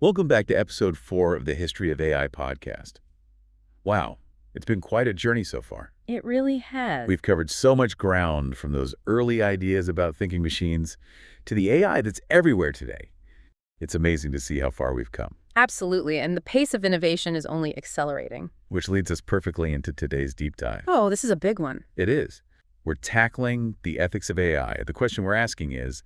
Welcome back to episode 4 of the History of AI podcast. Wow, it's been quite a journey so far. It really has. We've covered so much ground, from those early ideas about thinking machines to the AI that's everywhere today. It's amazing to see how far we've come. Absolutely, and the pace of innovation is only accelerating. Which leads us perfectly into today's deep dive. Oh, this is a big one. It is. We're tackling the ethics of AI. The question we're asking is,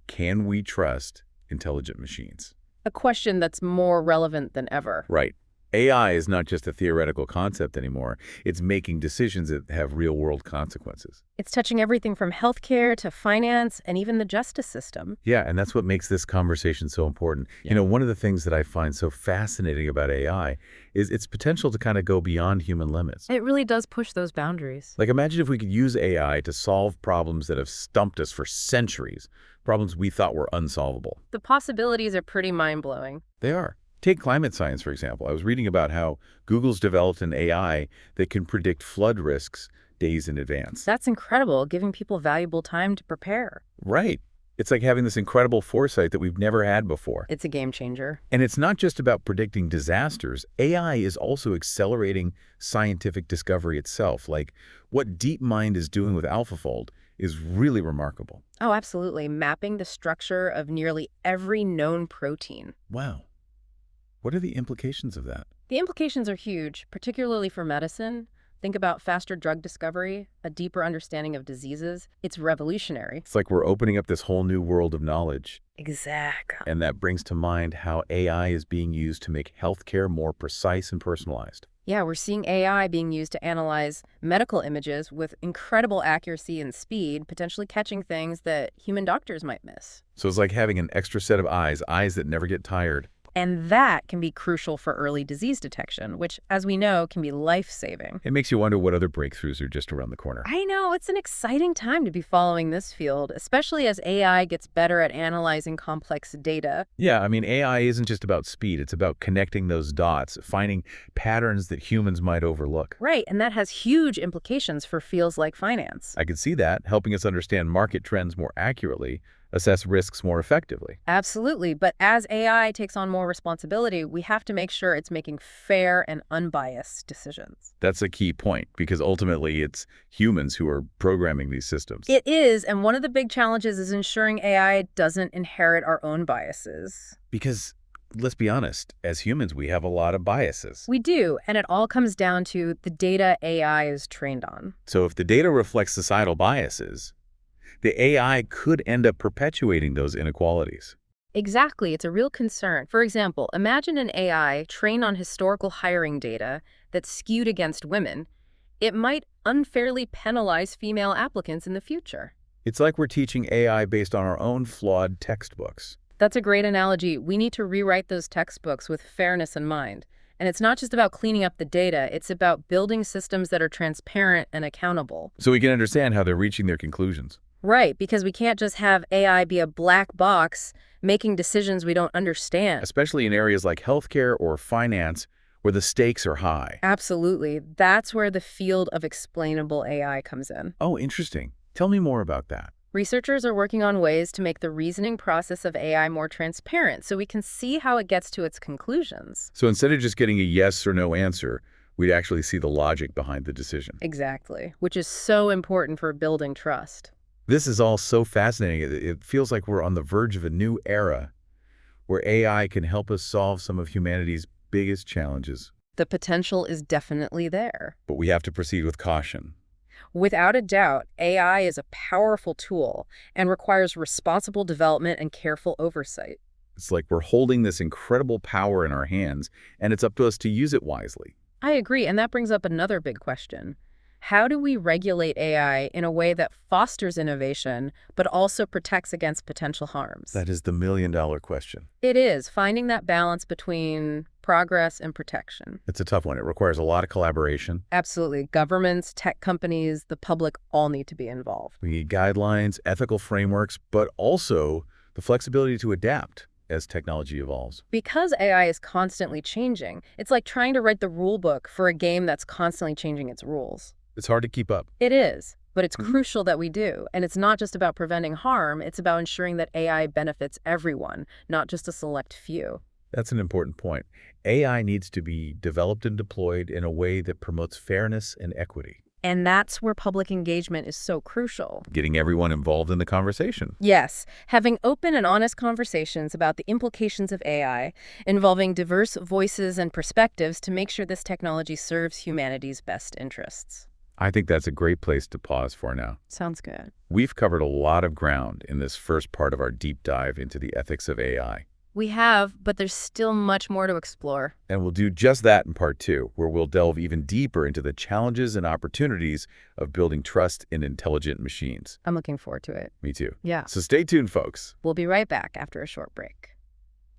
can we trust intelligent machines? A question that's more relevant than ever. Right. AI is not just a theoretical concept anymore. It's making decisions that have real-world consequences. It's touching everything from healthcare to finance and even the justice system. Yeah, and that's what makes this conversation so important. Yeah. One of the things that I find so fascinating about AI is its potential to kind of go beyond human limits. It really does push those boundaries. Like, imagine if we could use AI to solve problems that have stumped us for centuries, problems we thought were unsolvable. The possibilities are pretty mind-blowing. They are. Take climate science, for example. I was reading about how Google's developed an AI that can predict flood risks days in advance. That's incredible, giving people valuable time to prepare. Right. It's like having this incredible foresight that we've never had before. It's a game changer. And it's not just about predicting disasters. AI is also accelerating scientific discovery itself. Like, what DeepMind is doing with AlphaFold is really remarkable. Oh, absolutely. Mapping the structure of nearly every known protein. Wow. What are the implications of that? The implications are huge, particularly for medicine. Think about faster drug discovery, a deeper understanding of diseases. It's revolutionary. It's like we're opening up this whole new world of knowledge. Exactly. And that brings to mind how AI is being used to make healthcare more precise and personalized. Yeah, we're seeing AI being used to analyze medical images with incredible accuracy and speed, potentially catching things that human doctors might miss. So it's like having an extra set of eyes that never get tired. And that can be crucial for early disease detection, which, as we know, can be life-saving. It makes you wonder what other breakthroughs are just around the corner. I know, it's an exciting time to be following this field, especially as AI gets better at analyzing complex data. Yeah, AI isn't just about speed. It's about connecting those dots, finding patterns that humans might overlook. Right, and that has huge implications for fields like finance. I could see that, helping us understand market trends more accurately, assess risks more effectively. Absolutely, but as AI takes on more responsibility, we have to make sure it's making fair and unbiased decisions. That's a key point, because ultimately it's humans who are programming these systems. It is, and one of the big challenges is ensuring AI doesn't inherit our own biases. Because, let's be honest, as humans, we have a lot of biases. We do, and it all comes down to the data AI is trained on. So if the data reflects societal biases, the AI could end up perpetuating those inequalities. Exactly, it's a real concern. For example, imagine an AI trained on historical hiring data that's skewed against women. It might unfairly penalize female applicants in the future. It's like we're teaching AI based on our own flawed textbooks. That's a great analogy. We need to rewrite those textbooks with fairness in mind. And it's not just about cleaning up the data, it's about building systems that are transparent and accountable. So we can understand how they're reaching their conclusions. Right, because we can't just have AI be a black box making decisions we don't understand. Especially in areas like healthcare or finance, where the stakes are high. Absolutely. That's where the field of explainable AI comes in. Oh, interesting. Tell me more about that. Researchers are working on ways to make the reasoning process of AI more transparent so we can see how it gets to its conclusions. So instead of just getting a yes or no answer, we'd actually see the logic behind the decision. Exactly, which is so important for building trust. This is all so fascinating. It feels like we're on the verge of a new era where AI can help us solve some of humanity's biggest challenges. The potential is definitely there. But we have to proceed with caution. Without a doubt, AI is a powerful tool and requires responsible development and careful oversight. It's like we're holding this incredible power in our hands, and it's up to us to use it wisely. I agree, and that brings up another big question. How do we regulate AI in a way that fosters innovation, but also protects against potential harms? That is the million-dollar question. It is, finding that balance between progress and protection. It's a tough one. It requires a lot of collaboration. Absolutely. Governments, tech companies, the public all need to be involved. We need guidelines, ethical frameworks, but also the flexibility to adapt as technology evolves. Because AI is constantly changing, it's like trying to write the rule book for a game that's constantly changing its rules. It's hard to keep up. It is, but it's crucial that we do. And it's not just about preventing harm, it's about ensuring that AI benefits everyone, not just a select few. That's an important point. AI needs to be developed and deployed in a way that promotes fairness and equity, And that's where public engagement is so crucial. getting everyone involved in the conversation. Yes, having open and honest conversations about the implications of AI, involving diverse voices and perspectives to make sure this technology serves humanity's best interests. I think that's a great place to pause for now. Sounds good. We've covered a lot of ground in this first part of our deep dive into the ethics of AI. We have, but there's still much more to explore. And we'll do just that in part two, where we'll delve even deeper into the challenges and opportunities of building trust in intelligent machines. I'm looking forward to it. Me too. Yeah. So stay tuned, folks. We'll be right back after a short break.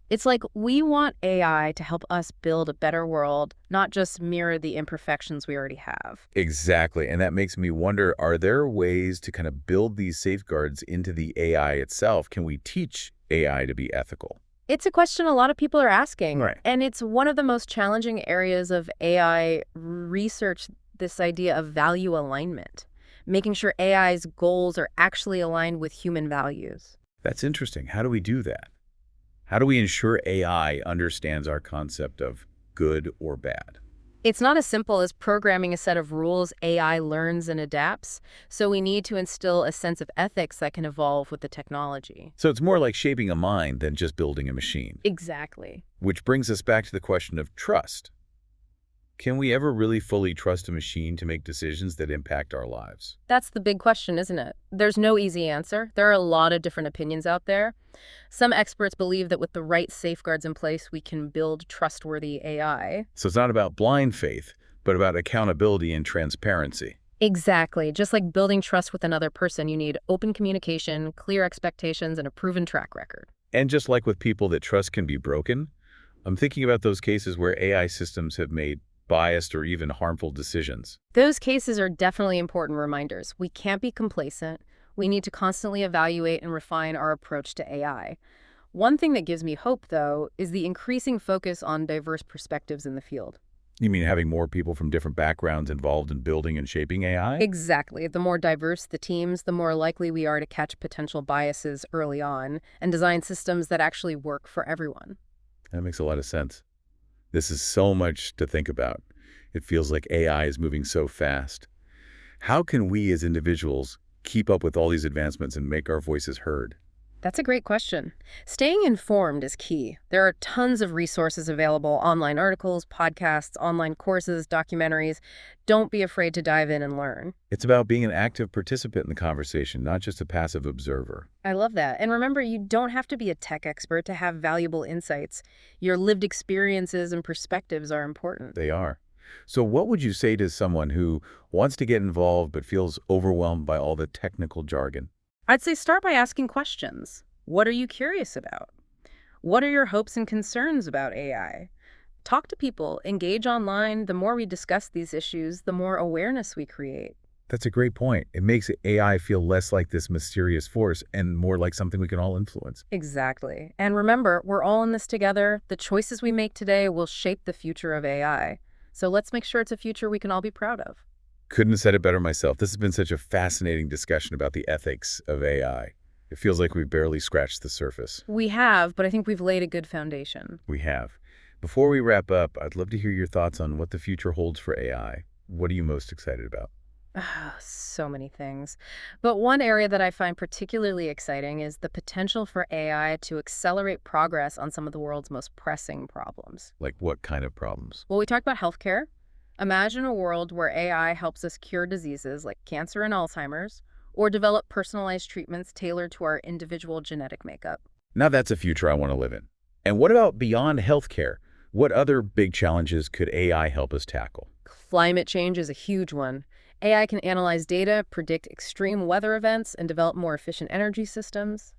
It's like we want AI to help us build a better world, not just mirror the imperfections we already have. Exactly. And that makes me wonder, are there ways to kind of build these safeguards into the AI itself? Can we teach AI to be ethical? It's a question a lot of people are asking. Right. And it's one of the most challenging areas of AI research, this idea of value alignment, making sure AI's goals are actually aligned with human values. That's interesting. How do we do that? How do we ensure AI understands our concept of good or bad? It's not as simple as programming a set of rules AI learns and adapts, so we need to instill a sense of ethics that can evolve with the technology. So it's more like shaping a mind than just building a machine. Exactly. Which brings us back to the question of trust. Can we ever really fully trust a machine to make decisions that impact our lives? That's the big question, isn't it? There's no easy answer. There are a lot of different opinions out there. Some experts believe that with the right safeguards in place, we can build trustworthy AI. So it's not about blind faith, but about accountability and transparency. Exactly. Just like building trust with another person, you need open communication, clear expectations, and a proven track record. And just like with people that trust can be broken, I'm thinking about those cases where AI systems have made biased or even harmful decisions. Those cases are definitely important reminders. We can't be complacent. We need to constantly evaluate and refine our approach to AI. One thing that gives me hope, though, is the increasing focus on diverse perspectives in the field. You mean having more people from different backgrounds involved in building and shaping AI? Exactly. The more diverse the teams, the more likely we are to catch potential biases early on and design systems that actually work for everyone. That makes a lot of sense. This is so much to think about. It feels like AI is moving so fast. How can we as individuals keep up with all these advancements and make our voices heard? That's a great question. Staying informed is key. There are tons of resources available, online articles, podcasts, online courses, documentaries. Don't be afraid to dive in and learn. It's about being an active participant in the conversation, not just a passive observer. I love that. And remember, you don't have to be a tech expert to have valuable insights. Your lived experiences and perspectives are important. They are. So what would you say to someone who wants to get involved but feels overwhelmed by all the technical jargon? I'd say start by asking questions. What are you curious about? What are your hopes and concerns about AI? Talk to people, engage online. The more we discuss these issues, the more awareness we create. That's a great point. It makes AI feel less like this mysterious force and more like something we can all influence. Exactly. And remember, we're all in this together. The choices we make today will shape the future of AI. So let's make sure it's a future we can all be proud of. Couldn't have said it better myself. This has been such a fascinating discussion about the ethics of AI. It feels like we've barely scratched the surface. We have, but I think we've laid a good foundation. We have. Before we wrap up, I'd love to hear your thoughts on what the future holds for AI. What are you most excited about? So many things. But one area that I find particularly exciting is the potential for AI to accelerate progress on some of the world's most pressing problems. Like what kind of problems? Well, we talked about healthcare. Imagine a world where AI helps us cure diseases like cancer and Alzheimer's, or develop personalized treatments tailored to our individual genetic makeup. Now that's a future I want to live in. And what about beyond healthcare? What other big challenges could AI help us tackle? Climate change is a huge one. AI can analyze data, predict extreme weather events, and develop more efficient energy systems.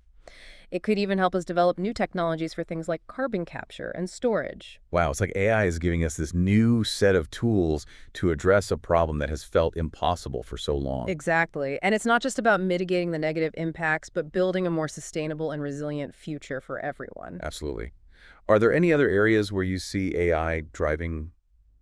It could even help us develop new technologies for things like carbon capture and storage. Wow, it's like AI is giving us this new set of tools to address a problem that has felt impossible for so long. Exactly. And it's not just about mitigating the negative impacts, but building a more sustainable and resilient future for everyone. Absolutely. Are there any other areas where you see AI driving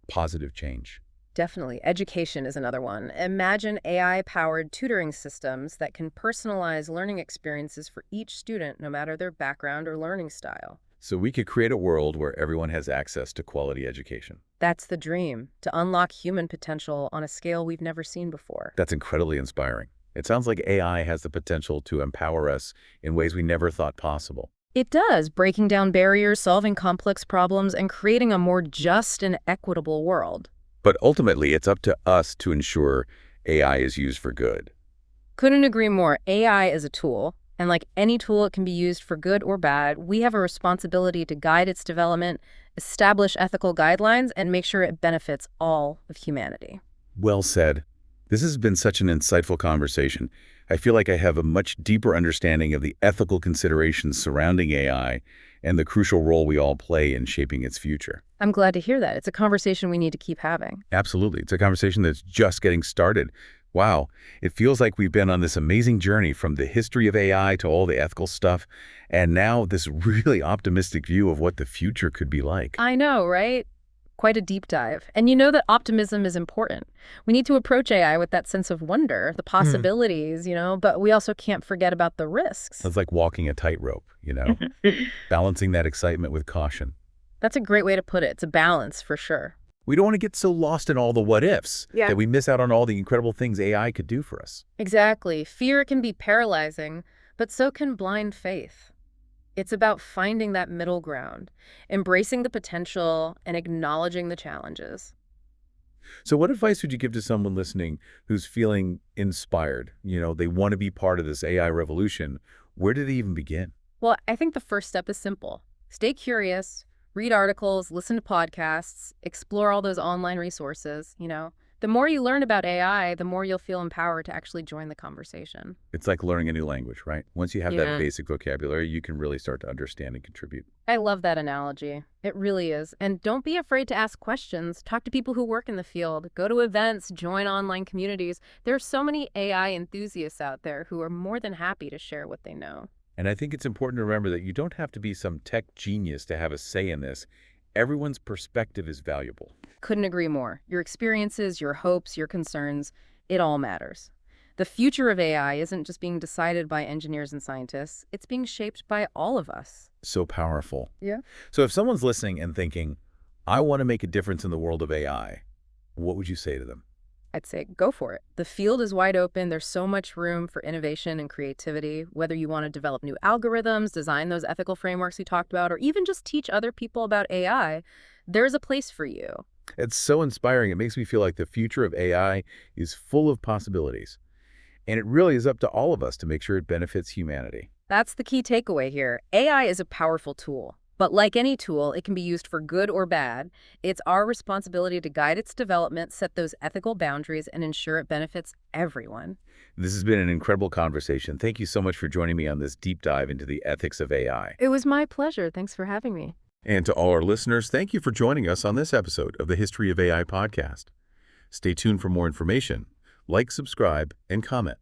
positive change? Definitely. Education is another one. Imagine AI-powered tutoring systems that can personalize learning experiences for each student, no matter their background or learning style. So we could create a world where everyone has access to quality education. That's the dream, to unlock human potential on a scale we've never seen before. That's incredibly inspiring. It sounds like AI has the potential to empower us in ways we never thought possible. It does, breaking down barriers, solving complex problems, and creating a more just and equitable world. But ultimately, it's up to us to ensure AI is used for good. Couldn't agree more. AI is a tool, and like any tool, it can be used for good or bad. We have a responsibility to guide its development, establish ethical guidelines, and make sure it benefits all of humanity. Well said. This has been such an insightful conversation. I feel like I have a much deeper understanding of the ethical considerations surrounding AI and the crucial role we all play in shaping its future. I'm glad to hear that. It's a conversation we need to keep having. Absolutely. It's a conversation that's just getting started. Wow. It feels like we've been on this amazing journey from the history of AI to all the ethical stuff, and now this really optimistic view of what the future could be like. I know, right? Quite a deep dive. And you know that optimism is important. We need to approach AI with that sense of wonder, the possibilities, but we also can't forget about the risks. It's like walking a tightrope, balancing that excitement with caution. That's a great way to put it. It's a balance for sure. We don't want to get so lost in all the what-ifs that we miss out on all the incredible things AI could do for us. Exactly. Fear can be paralyzing, but so can blind faith. It's about finding that middle ground, embracing the potential, and acknowledging the challenges. So what advice would you give to someone listening who's feeling inspired? They want to be part of this AI revolution. Where do they even begin? Well, I think the first step is simple. Stay curious, read articles, listen to podcasts, explore all those online resources. The more you learn about AI, the more you'll feel empowered to actually join the conversation. It's like learning a new language, right? Once you have that basic vocabulary, you can really start to understand and contribute. I love that analogy. It really is. And don't be afraid to ask questions. Talk to people who work in the field. Go to events, join online communities. There are so many AI enthusiasts out there who are more than happy to share what they know. And I think it's important to remember that you don't have to be some tech genius to have a say in this. Everyone's perspective is valuable. Couldn't agree more. Your experiences, your hopes, your concerns, it all matters. The future of AI isn't just being decided by engineers and scientists, it's being shaped by all of us. So powerful. Yeah. So if someone's listening and thinking, I want to make a difference in the world of AI, what would you say to them? I'd say go for it. The field is wide open. There's so much room for innovation and creativity, whether you want to develop new algorithms, design those ethical frameworks we talked about, or even just teach other people about AI, there's a place for you. It's so inspiring. It makes me feel like the future of AI is full of possibilities. And it really is up to all of us to make sure it benefits humanity. That's the key takeaway here. AI is a powerful tool. But like any tool, it can be used for good or bad. It's our responsibility to guide its development, set those ethical boundaries, and ensure it benefits everyone. This has been an incredible conversation. Thank you so much for joining me on this deep dive into the ethics of AI. It was my pleasure. Thanks for having me. And to all our listeners, thank you for joining us on this episode of the History of AI podcast. Stay tuned for more information. Like, subscribe, and comment.